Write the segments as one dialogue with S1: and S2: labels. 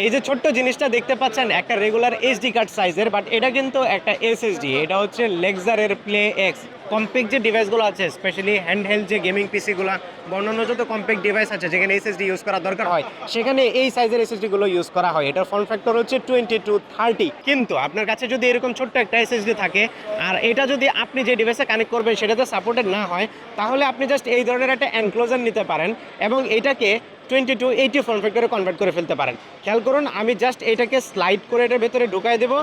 S1: এই যে ছোট্ট জিনিসটা দেখতে পাচ্ছেন একটা রেগুলার এইচডি কার্ড সাইজের, বাট এটা কিন্তু একটা এসএসডি। এটা হচ্ছে লেক্সারের প্লে এক্স। কম্প্যাক্ট যে ডিভাইসগুলো আছে, স্পেশালি হ্যান্ডহেল্ড যে গেমিং পিসিগুলো, অন্যান্য যত কম্প্যাক্ট ডিভাইস আছে যেখানে এসএসডি ইউজ করা দরকার হয়, সেখানে এই সাইজের এসএসডি গুলো ইউজ করা হয়। এটার ফর্ম ফ্যাক্টর হচ্ছে 2230। কিন্তু আপনার কাছে যদি এরকম ছোট্ট একটা এসএসডি থাকে আর এটা যদি আপনি যে ডিভাইসে কানেক্ট করবেন সেটাতে সাপোর্টেড না হয়, তাহলে আপনি জাস্ট এই ধরনের একটা এনক্লোজার নিতে পারেন এবং এটাকে 2280 ফর্ম ফ্যাক্টরে কনভার্ট করে ফেলতে পারেন। খেয়াল করুন, আমি জাস্ট এটাকে স্লাইড করে এটার ভেতরে ঢুকাই দেবো,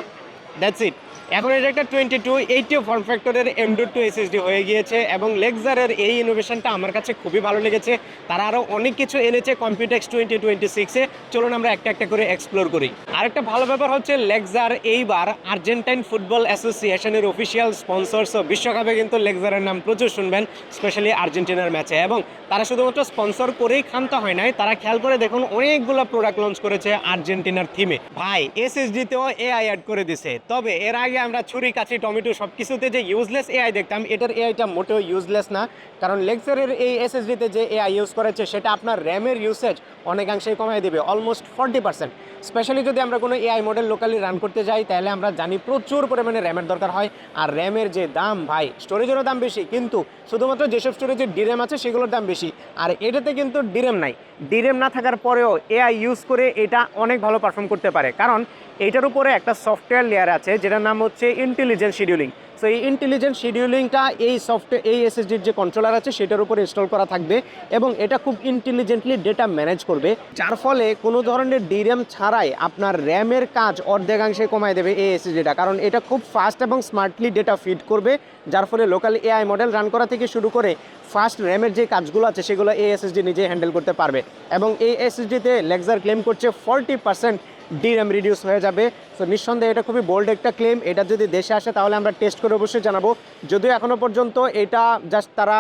S1: দ্যাটস ইট। এখন এটা একটা 2280 ফর্ম ফ্যাক্টরের M.2 এসএসডি হয়ে গিয়েছে এবং লেক্সারের এই ইনোভেশনটা আমার কাছে খুবই ভালো লেগেছে। তারা আরও অনেক কিছু এনেছে কম্পিউটেক্স 2026-এ। চলুন আমরা একটা একটা করে এক্সপ্লোর করি। আরেকটা ভালো ব্যাপার হচ্ছে লেক্সার এইবার আর্জেন্টাইন ফুটবল অ্যাসোসিয়েশনের অফিসিয়াল স্পন্সরস। বিশ্বকাপে কিন্তু লেক্সারের নাম প্রচুর শুনবেন, স্পেশালি আর্জেন্টিনার ম্যাচে। এবং তারা শুধুমাত্র স্পন্সর করেই ক্ষান্ত হয় নাই, তারা খেয়াল করে দেখুন অনেকগুলো প্রোডাক্ট লঞ্চ করেছে আর্জেন্টিনার থিমে। ভাই এসএসডিতেও এআই অ্যাড করে দিছে। তবে এর আগে আমরা ছুরি কাছি টমেটো সব কিছুতে যে ইউজলেস এআই দেখতাম, এটার এআইটা মোটেও ইউজলেস না। কারণ লেক্সারের এই এসএসডিতে যে এআই ইউজ করেছে সেটা আপনার র্যামের ইউসেজ অনেকাংশেই কমাই দেবে, অলমোস্ট 40%। স্পেশালি যদি আমরা কোনো এআই মডেল লোকালি রান করতে যাই, তাহলে আমরা জানি প্রচুর পরিমাণে র্যামের দরকার হয়। আর র্যামের যে দাম, ভাই স্টোরেজেরও দাম বেশি, কিন্তু শুধুমাত্র যেসব স্টোরেজে ডিরেম আছে সেগুলোর দাম বেশি। আর এটাতে কিন্তু ডিরেম নাই। ডিরেম না থাকার পরেও এআই ইউজ করে এটা অনেক ভালো পারফর্ম করতে পারে, কারণ এইটার উপরে একটা সফটওয়্যার লেয়ার আছে যেটার নাম হচ্ছে ইন্টেলিজেন্ট শিডিউলিং। সো এই ইন্টেলিজেন্ট শিডিউলিংটা এই এসএসডির যে কন্ট্রোলার আছে সেটার উপর ইনস্টল করা থাকবে এবং এটা খুব ইন্টেলিজেন্টলি ডেটা ম্যানেজ করবে, যার ফলে কোনো ধরনের ডিরেম ছাড়াই আপনার র্যামের কাজ অর্ধেকাংশে কমায় দেবে এই এসএসডিটা। কারণ এটা খুব ফাস্ট এবং স্মার্টলি ডেটা ফিড করবে, যার ফলে লোকাল এআই মডেল রান করা থেকে শুরু করে ফাস্ট র্যামের যে কাজগুলো আছে সেগুলো এই এসএসডি নিজে হ্যান্ডেল করতে পারবে। এবং এই এসএসডিতে লেক্সার ক্লেম করছে 40% ডিরেম রিডিউস হয়ে যাবে। সো নিঃসন্দেহে এটা খুবই বোল্ড একটা ক্লেম। এটা যদি দেশে আসে তাহলে আমরা টেস্ট করে অবশ্যই জানাবো। যদিও এখনও পর্যন্ত এটা জাস্ট তারা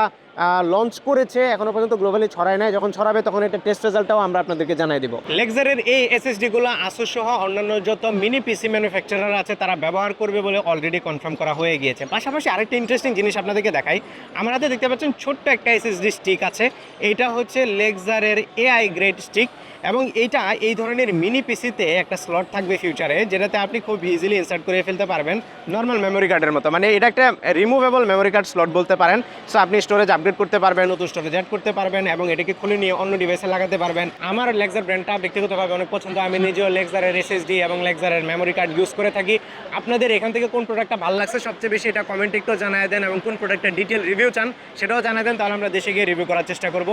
S1: লঞ্চ করেছে, এখনও পর্যন্ত গ্লোবালি ছড়ায় নাই। যখন ছড়াবে তখন এটা টেস্ট রেজাল্টটাও আমরা আপনাদেরকে জানাই দেবো। লেক্সারের এই এসএসডিগুলো আসুস সহ অন্যান্য যত মিনি পিসি ম্যানুফ্যাকচারার আছে তারা ব্যবহার করবে বলে অলরেডি কনফার্ম করা হয়ে গিয়েছে। পাশাপাশি আরেকটা ইন্টারেস্টিং জিনিস আপনাদেরকে দেখাই। আমার হাতে দেখতে পাচ্ছেন ছোট্ট একটা এসএসডি স্টিক আছে। এইটা হচ্ছে লেক্সারের এআই গ্রেড স্টিক এবং এইটা এই ধরনের মিনি পিসিতে একটা স্লট থাকবে ফিউচারে, যেটাতে আপনি খুব ইজিলি ইনসার্ট করে ফেলতে পারবেন নর্মাল মেমোরি কার্ডের মতো। মানে এটা একটা রিমুভেবল মেমোরি কার্ড স্লট বলতে পারেন। সো আপনি স্টোরেজ আপডেট করতে পারবেন, নতুন স্টোরেজ অ্যাড করতে পারবেন এবং এটাকে খুলে নিয়ে অন্য ডিভাইসে লাগাতে পারবেন। আমার লেক্সার ব্র্যান্ডটা ব্যক্তিগতভাবে অনেক পছন্দ। আমি নিজেও লেক্সারের এসএসডি এবং লেক্সারের মেমোরি কার্ড ইউজ করে থাকি। আপনাদের এখান থেকে কোন প্রোডাক্টটা ভালো লাগছে সবচেয়ে বেশি, এটা কমেন্টে একটু জানায় দেন এবং কোন প্রোডাক্টের ডিটেল রিভিউ চান সেটাও জানায় দেন, তাহলে আমরা দেশে গিয়ে রিভিউ করার চেষ্টা করব।